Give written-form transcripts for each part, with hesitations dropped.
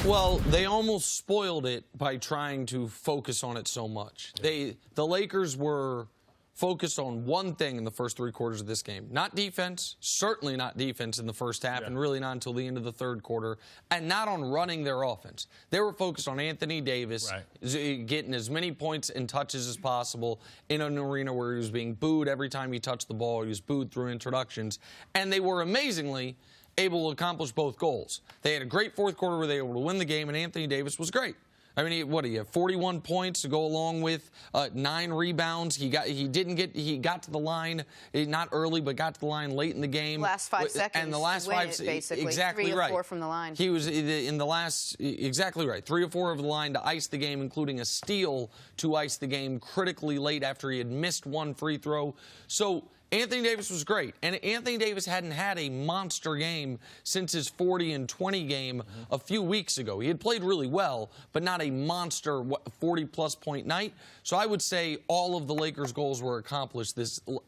Well, they almost spoiled it by trying to focus on it so much. The Lakers were focused on one thing in the first three quarters of this game. Not defense, certainly not defense in the first half, and really not until the end of the third quarter, and not on running their offense. They were focused on Anthony Davis getting as many points and touches as possible in an arena where he was being booed every time he touched the ball. He was booed through introductions, and they were amazingly able to accomplish both goals. They had a great fourth quarter where they were able to win the game, and Anthony Davis was great. I mean, he had 41 points to go along with 9 rebounds. He got to the line, not early, but got to the line late in the game. Last 5 seconds. And the last win 5 it, basically. exactly 3 or right. 4 from the line. He was in the last, exactly right, 3 or 4 over the line to ice the game, including a steal to ice the game critically late after he had missed 1 free throw. So Anthony Davis was great, and Anthony Davis hadn't had a monster game since his 40-20 game a few weeks ago. He had played really well, but not a monster 40-plus point night. So I would say all of the Lakers' goals were accomplished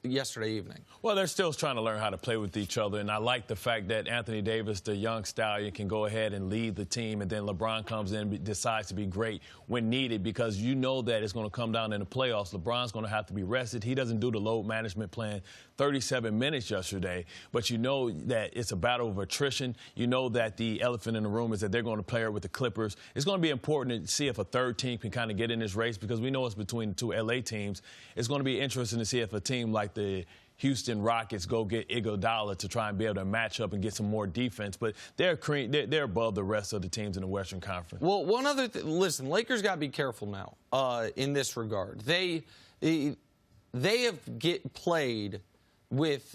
yesterday evening. Well, they're still trying to learn how to play with each other, and I like the fact that Anthony Davis, the young stallion, can go ahead and lead the team, and then LeBron comes in and decides to be great when needed, because you know that it's going to come down in the playoffs. LeBron's going to have to be rested. He doesn't do the load management plan 37 minutes yesterday, but you know that it's a battle of attrition. You know that the elephant in the room is that they're going to play it with the Clippers. It's going to be important to see if a third team can kind of get in this race, because we know it's between the two L.A. teams. It's going to be interesting to see if a team like the Houston Rockets go get Iguodala to try and be able to match up and get some more defense. But they're above the rest of the teams in the Western Conference. Well, one other thing, listen, Lakers got to be careful now in this regard. They have played with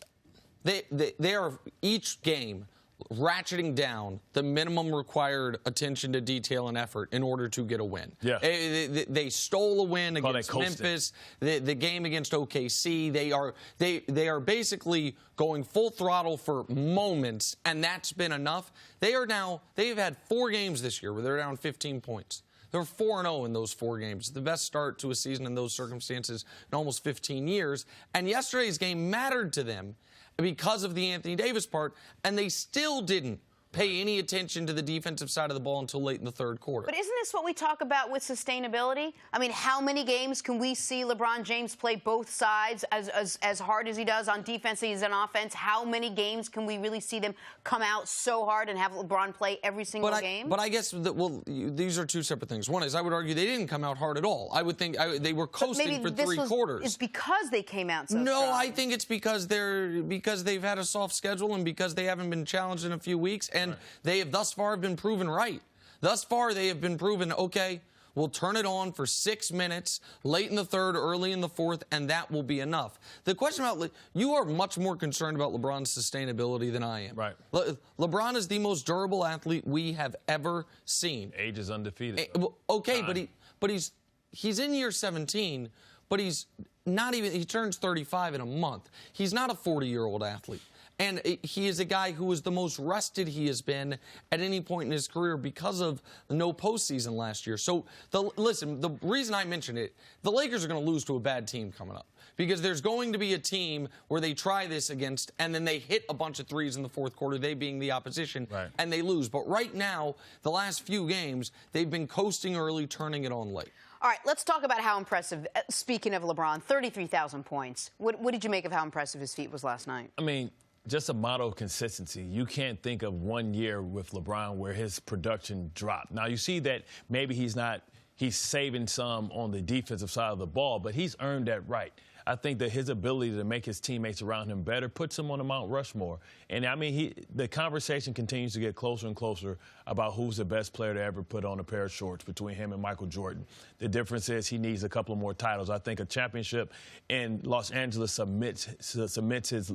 they are each game ratcheting down the minimum required attention to detail and effort in order to get a win. Yeah. They stole a win against Memphis. The game against OKC. They are basically going full throttle for moments, and that's been enough. They've had 4 games this year where they're down 15 points. They're 4-0 in those 4 games. The best start to a season in those circumstances in almost 15 years. And yesterday's game mattered to them because of the Anthony Davis part, and they still didn't pay any attention to the defensive side of the ball until late in the third quarter. But isn't this what we talk about with sustainability? I mean, how many games can we see LeBron James play both sides as hard as he does on defense as on offense? How many games can we really see them come out so hard and have LeBron play every single game? But I guess these are 2 separate things. One is I would argue they didn't come out hard at all. I would think they were coasting for 3 quarters. It's because they came out so No, strong. I think it's because they've had a soft schedule and because they haven't been challenged in a few weeks. And they have thus far been proven right. Thus far, they have been proven, okay, we'll turn it on for 6 minutes, late in the third, early in the fourth, and that will be enough. The question about you are much more concerned about LeBron's sustainability than I am. Right. LeBron is the most durable athlete we have ever seen. Age is undefeated. Okay, but he's in year 17, but he's not even. He turns 35 in a month. He's not a 40-year-old athlete. And he is a guy who is the most rested he has been at any point in his career because of no postseason last year. So, listen, the reason I mention it, the Lakers are going to lose to a bad team coming up. Because there's going to be a team where they try this against, and then they hit a bunch of threes in the fourth quarter, they being the opposition, and they lose. But right now, the last few games, they've been coasting early, turning it on late. All right, let's talk about how impressive, speaking of LeBron, 33,000 points. What did you make of how impressive his feat was last night? I mean, just a model of consistency. You can't think of one year with LeBron where his production dropped. Now, you see that maybe he's saving some on the defensive side of the ball, but he's earned that right. I think that his ability to make his teammates around him better puts him on the Mount Rushmore. And, I mean, the conversation continues to get closer and closer about who's the best player to ever put on a pair of shorts between him and Michael Jordan. The difference is he needs a couple more titles. I think a championship in Los Angeles submits his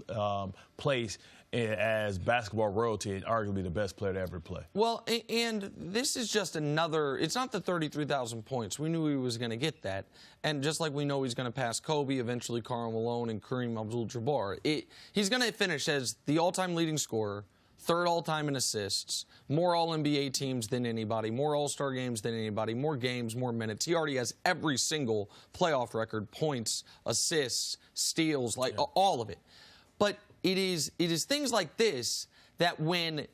place as basketball royalty and arguably the best player to ever play. Well, and this is just another, it's not the 33,000 points. We knew he was going to get that. And just like we know he's going to pass Kobe, eventually Karl Malone, and Kareem Abdul-Jabbar, he's going to finish as the all-time leading scorer, 3rd all-time in assists, more All-NBA teams than anybody, more All-Star games than anybody, more games, more minutes. He already has every single playoff record, points, assists, steals, all of it. But it is things like this that when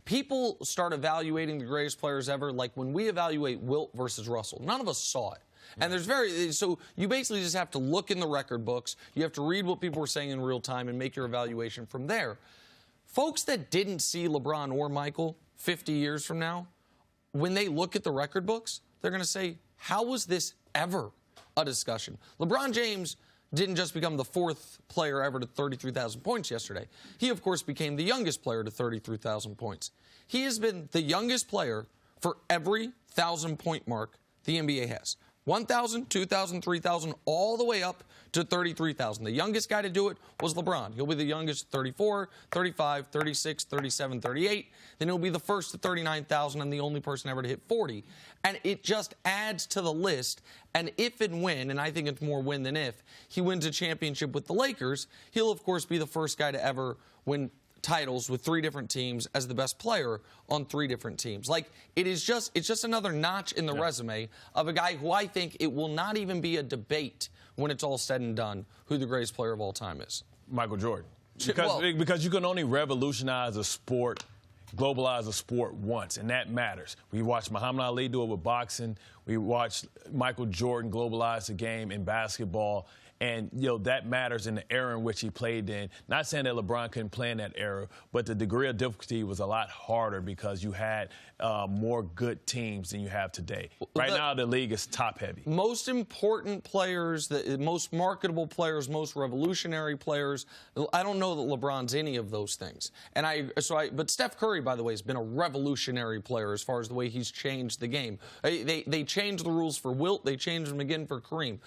people start evaluating the greatest players ever like when we evaluate Wilt versus Russell. None of us saw it. And so you basically just have to look in the record books. You have to read what people were saying in real time and make your evaluation from there. Folks that didn't see LeBron or Michael 50 years from now, when they look at the record books, they're going to say, how was this ever a discussion? LeBron James didn't just become the 4th player ever to 33,000 points yesterday. He, of course, became the youngest player to 33,000 points. He has been the youngest player for every 1,000-point mark the NBA has. 1,000, 2,000, 3,000, all the way up to 33,000. The youngest guy to do it was LeBron. He'll be the youngest 34, 35, 36, 37, 38. Then he'll be the first to 39,000 and the only person ever to hit 40. And it just adds to the list. And if and when, and I think it's more win than if, he wins a championship with the Lakers, he'll, of course, be the first guy to ever win titles with 3 different teams as the best player on 3 different teams. Like, it's just another notch in the resume of a guy who I think it will not even be a debate when it's all said and done who the greatest player of all time is. Michael Jordan. Because you can only revolutionize a sport, globalize a sport once, and that matters. We watched Muhammad Ali do it with boxing. We watched Michael Jordan globalize the game in basketball. And, that matters in the era in which he played in. Not saying that LeBron couldn't play in that era, but the degree of difficulty was a lot harder because you had more good teams than you have today. Right now, the league is top-heavy. Most important players, the most marketable players, most revolutionary players, I don't know that LeBron's any of those things. But Steph Curry, by the way, has been a revolutionary player as far as the way he's changed the game. They changed the rules for Wilt. They changed them again for Kareem.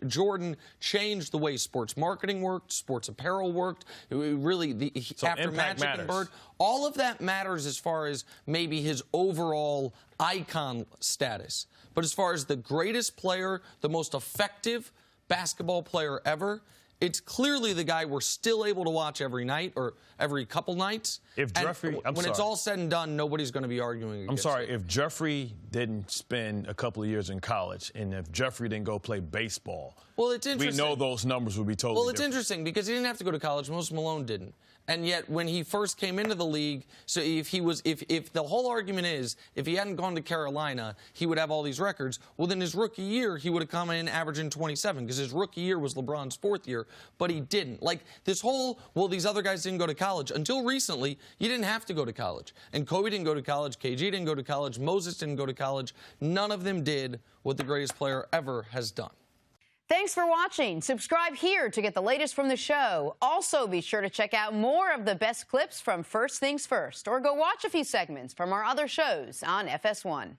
Jordan changed the way sports marketing worked, sports apparel worked. After Magic and Bird, all of that matters as far as maybe his overall icon status. But as far as the greatest player, the most effective basketball player ever, it's clearly the guy we're still able to watch every night or every couple nights. When it's all said and done, nobody's going to be arguing against I'm sorry, it. if Jeffrey didn't spend a couple of years in college and if Jeffrey didn't go play baseball, well, it's interesting. We know those numbers would be totally different. Well, it's interesting because he didn't have to go to college. Most Malone didn't. And yet, when he first came into the league, so if the whole argument is if he hadn't gone to Carolina, he would have all these records. Well, then his rookie year, he would have come in averaging 27 because his rookie year was LeBron's 4th year, but he didn't. Like this whole, well, these other guys didn't go to college. Until recently, you didn't have to go to college. And Kobe didn't go to college. KG didn't go to college. Moses didn't go to college. None of them did what the greatest player ever has done. Thanks for watching. Subscribe here to get the latest from the show. Also, be sure to check out more of the best clips from First Things First, or go watch a few segments from our other shows on FS1.